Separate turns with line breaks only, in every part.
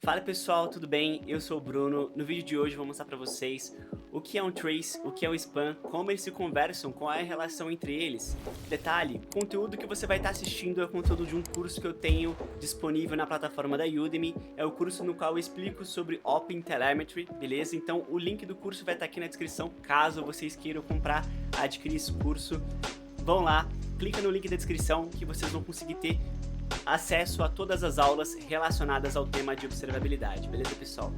Fala pessoal, tudo bem? Eu sou o Bruno. No vídeo de hoje eu vou mostrar para vocês o que é um trace, o que é um spam, como eles se conversam, qual é a relação entre eles. Detalhe, o conteúdo que você vai estar assistindo é o conteúdo de um curso que eu tenho disponível na plataforma da Udemy. É o curso no qual eu explico sobre OpenTelemetry, beleza? Então o link do curso vai estar aqui na descrição, caso vocês queiram comprar, adquirir esse curso. Vão lá, clica no link da descrição que vocês vão conseguir ter acesso a todas as aulas relacionadas ao tema de observabilidade, beleza pessoal?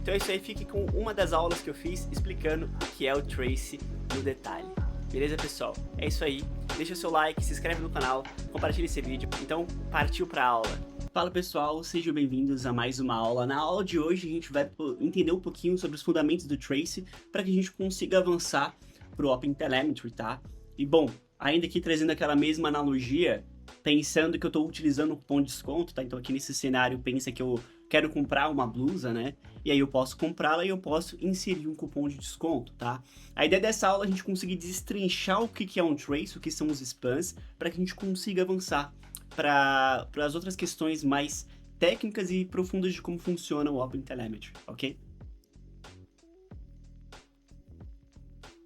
Então é isso aí, fique com uma das aulas que eu fiz explicando o que é o trace no detalhe, beleza pessoal? É isso aí, deixa o seu like, se inscreve no canal, compartilha esse vídeo, então partiu para a aula. Fala pessoal, sejam bem-vindos a mais uma aula. Na aula de hoje a gente vai entender um pouquinho sobre os fundamentos do trace para que a gente consiga avançar para o OpenTelemetry, tá? E bom, ainda aqui trazendo aquela mesma analogia, pensando que eu estou utilizando um cupom de desconto, tá? Então aqui nesse cenário pensa que eu quero comprar uma blusa, né? E aí eu posso comprá-la e eu posso inserir um cupom de desconto, tá? A ideia dessa aula é a gente conseguir destrinchar o que é um trace, o que são os spams, para que a gente consiga avançar para as outras questões mais técnicas e profundas de como funciona o OpenTelemetry, ok?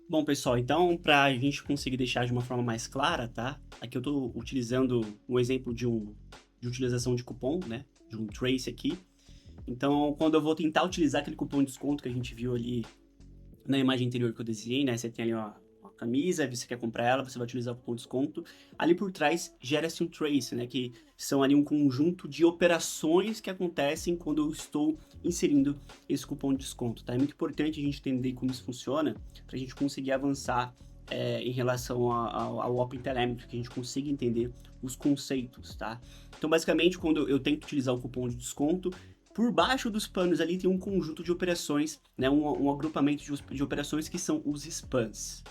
Bom, pessoal, então, para a gente conseguir deixar de uma forma mais clara, tá? Aqui eu estou utilizando um exemplo de utilização de cupom, né? De um trace aqui. Então, quando eu vou tentar utilizar aquele cupom de desconto que a gente viu ali na imagem anterior que eu desenhei, né? Você tem ali uma camisa, você quer comprar ela, você vai utilizar o cupom de desconto. Ali por trás gera-se um trace, né? Que são ali um conjunto de operações que acontecem quando eu estou inserindo esse cupom de desconto, tá? É muito importante a gente entender como isso funciona para a gente conseguir avançar em relação ao OpenTelemetry, que a gente consiga entender os conceitos, tá? Então, basicamente, quando eu tento utilizar o cupom de desconto, por baixo dos panos ali tem um conjunto de operações, né, um agrupamento de operações que são os spans.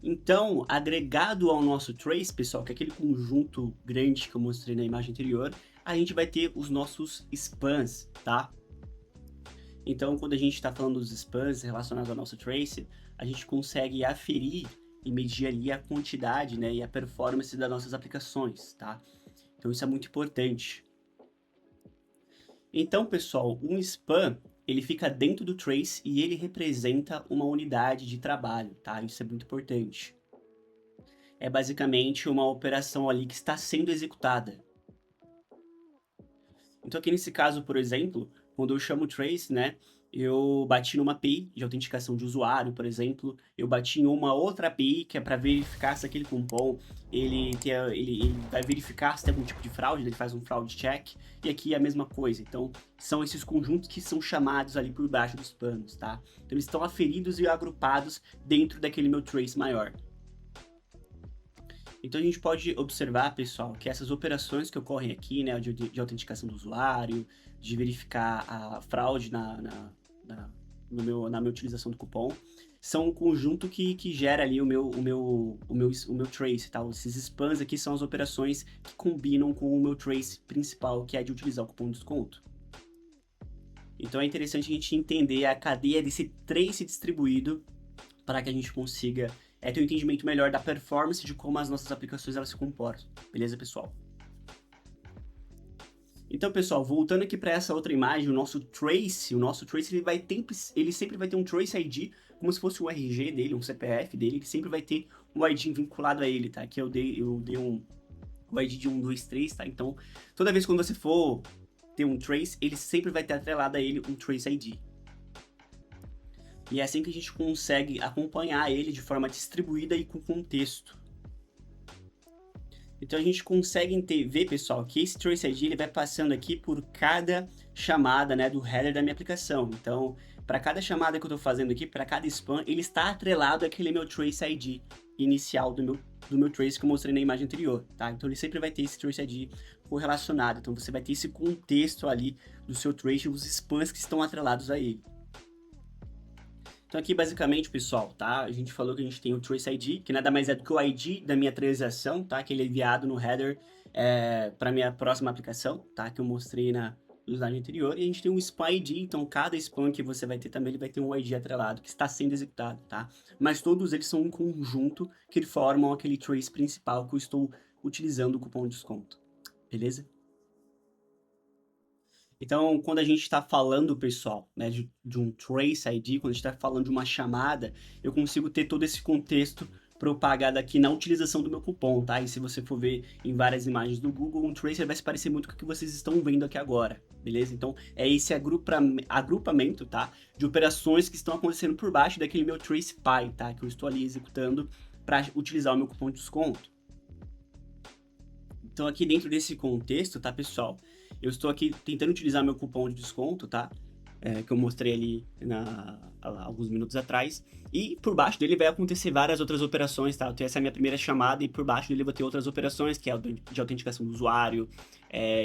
Então, agregado ao nosso trace, pessoal, que é aquele conjunto grande que eu mostrei na imagem anterior, a gente vai ter os nossos spans, tá? Então, quando a gente está falando dos spans relacionados ao nosso trace, a gente consegue aferir e medir ali a quantidade, né, e a performance das nossas aplicações, tá? Então, isso é muito importante. Então, pessoal, um spam, ele fica dentro do trace e ele representa uma unidade de trabalho, tá? Isso é muito importante. É basicamente uma operação ali que está sendo executada. Então aqui nesse caso, por exemplo, quando eu chamo trace, né, eu bati numa API de autenticação de usuário, por exemplo, eu bati em uma outra API que é para verificar se aquele cupom ele vai verificar se tem algum tipo de fraude, ele faz um fraud check, e aqui é a mesma coisa. Então são esses conjuntos que são chamados ali por baixo dos panos, tá? Então eles estão aferidos e agrupados dentro daquele meu trace maior. Então a gente pode observar, pessoal, que essas operações que ocorrem aqui, né, de autenticação do usuário, de verificar a fraude na minha utilização do cupom, são um conjunto que gera ali o meu trace, tá? Esses spans aqui são as operações que combinam com o meu trace principal, que é de utilizar o cupom de desconto. Então é interessante a gente entender a cadeia desse trace distribuído para que a gente consiga ter um entendimento melhor da performance de como as nossas aplicações elas se comportam. Beleza, pessoal? Então, pessoal, voltando aqui para essa outra imagem, o nosso trace ele sempre vai ter um trace ID, como se fosse o RG dele, um CPF dele, ele sempre vai ter um ID vinculado a ele, tá? Aqui eu dei o ID de 1, 2, 3, tá? Então, toda vez quando você for ter um trace, ele sempre vai ter atrelado a ele um trace ID. E é assim que a gente consegue acompanhar ele de forma distribuída e com contexto. Então a gente consegue ver, pessoal, que esse Trace ID ele vai passando aqui por cada chamada, né, do header da minha aplicação. Então, para cada chamada que eu estou fazendo aqui, para cada spam, ele está atrelado àquele meu Trace ID inicial do meu trace que eu mostrei na imagem anterior, tá? Então ele sempre vai ter esse Trace ID correlacionado. Então você vai ter esse contexto ali do seu trace, os spams que estão atrelados a ele. Então aqui basicamente, pessoal, tá? A gente falou que a gente tem o Trace ID, que nada mais é do que o ID da minha transação, tá? Que ele é enviado no header para minha próxima aplicação, tá? Que eu mostrei no slide anterior. E a gente tem um Spam ID, então cada spam que você vai ter também, ele vai ter um ID atrelado que está sendo executado, tá? Mas todos eles são um conjunto que formam aquele trace principal que eu estou utilizando o cupom de desconto, beleza? Então, quando a gente está falando, pessoal, né, de um Trace ID, quando a gente está falando de uma chamada, eu consigo ter todo esse contexto propagado aqui na utilização do meu cupom, tá? E se você for ver em várias imagens do Google, um Tracer vai se parecer muito com o que vocês estão vendo aqui agora, beleza? Então, é esse agrupamento, tá? De operações que estão acontecendo por baixo daquele meu Trace Py, tá? Que eu estou ali executando para utilizar o meu cupom de desconto. Então, aqui dentro desse contexto, tá, pessoal? Eu estou aqui tentando utilizar meu cupom de desconto, tá? Que eu mostrei ali alguns minutos atrás. E por baixo dele vai acontecer várias outras operações, tá? Eu tenho essa minha primeira chamada e por baixo dele vai ter outras operações, que é de autenticação do usuário,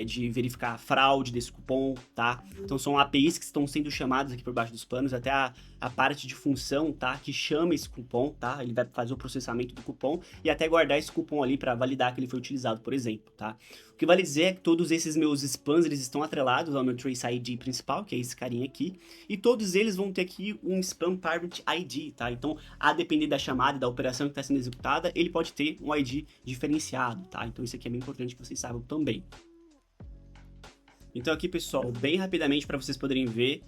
de verificar a fraude desse cupom, tá? Então são APIs que estão sendo chamadas aqui por baixo dos panos, até a parte de função, tá? Que chama esse cupom, tá? Ele vai fazer o processamento do cupom e até guardar esse cupom ali para validar que ele foi utilizado, por exemplo, tá? O que vale dizer é que todos esses meus spams, eles estão atrelados ao meu Trace ID principal, que é esse carinha aqui, e todos eles vão ter aqui um Spam Parent ID, tá? Então, a depender da chamada e da operação que está sendo executada, ele pode ter um ID diferenciado, tá? Então, isso aqui é bem importante que vocês saibam também. Então, aqui, pessoal, bem rapidamente para vocês poderem ver,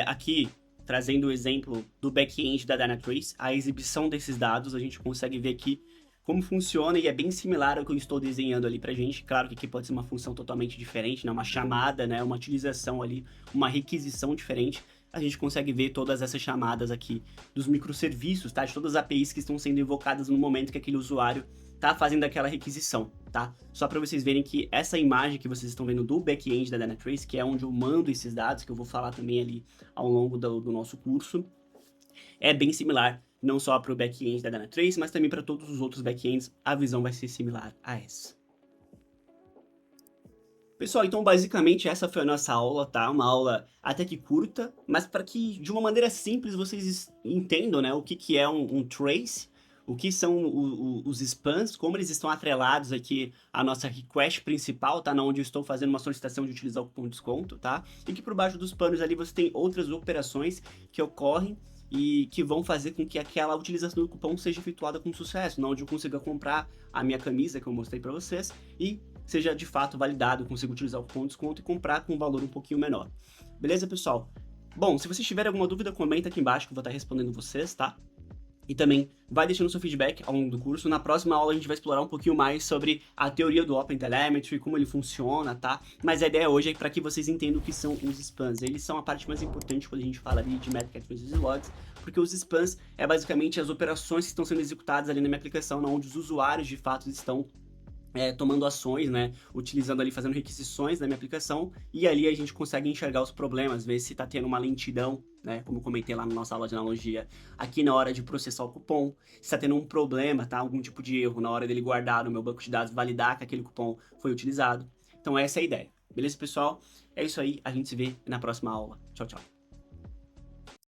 aqui, trazendo o exemplo do back-end da Dynatrace, a exibição desses dados, a gente consegue ver aqui como funciona e é bem similar ao que eu estou desenhando ali pra gente. Claro que aqui pode ser uma função totalmente diferente, né? Uma chamada, né? Uma utilização ali, uma requisição diferente. A gente consegue ver todas essas chamadas aqui dos microserviços, tá? De todas as APIs que estão sendo invocadas no momento que aquele usuário tá fazendo aquela requisição, tá? Só para vocês verem que essa imagem que vocês estão vendo do back-end da Dynatrace, que é onde eu mando esses dados, que eu vou falar também ali ao longo do nosso curso, é bem similar, não só para o back-end da Dynatrace, mas também para todos os outros back-ends, a visão vai ser similar a essa. Pessoal, então basicamente essa foi a nossa aula, tá? Uma aula até que curta, mas para que de uma maneira simples vocês entendam, né, o que é um trace, o que são os spams, como eles estão atrelados aqui à nossa request principal, tá? Na onde eu estou fazendo uma solicitação de utilizar o cupom de desconto, tá? E que por baixo dos panos ali você tem outras operações que ocorrem e que vão fazer com que aquela utilização do cupom seja efetuada com sucesso, onde eu consiga comprar a minha camisa que eu mostrei para vocês e seja de fato validado, eu consigo utilizar o cupom de desconto e comprar com um valor um pouquinho menor. Beleza, pessoal? Bom, se vocês tiverem alguma dúvida, comenta aqui embaixo que eu vou estar respondendo vocês, tá? E também vai deixando seu feedback ao longo do curso. Na próxima aula a gente vai explorar um pouquinho mais sobre a teoria do OpenTelemetry, como ele funciona, tá? Mas a ideia hoje é para que vocês entendam o que são os spams. Eles são a parte mais importante quando a gente fala ali de métrica, traces e logs, porque os spams é basicamente as operações que estão sendo executadas ali na minha aplicação, onde os usuários de fato estão tomando ações, né, utilizando ali, fazendo requisições na minha aplicação, e ali a gente consegue enxergar os problemas, ver se está tendo uma lentidão, né, como eu comentei lá na nossa aula de analogia, aqui na hora de processar o cupom, se está tendo um problema, tá, algum tipo de erro na hora dele guardar no meu banco de dados, validar que aquele cupom foi utilizado. Então essa é a ideia. Beleza, pessoal? É isso aí, a gente se vê na próxima aula. Tchau, tchau.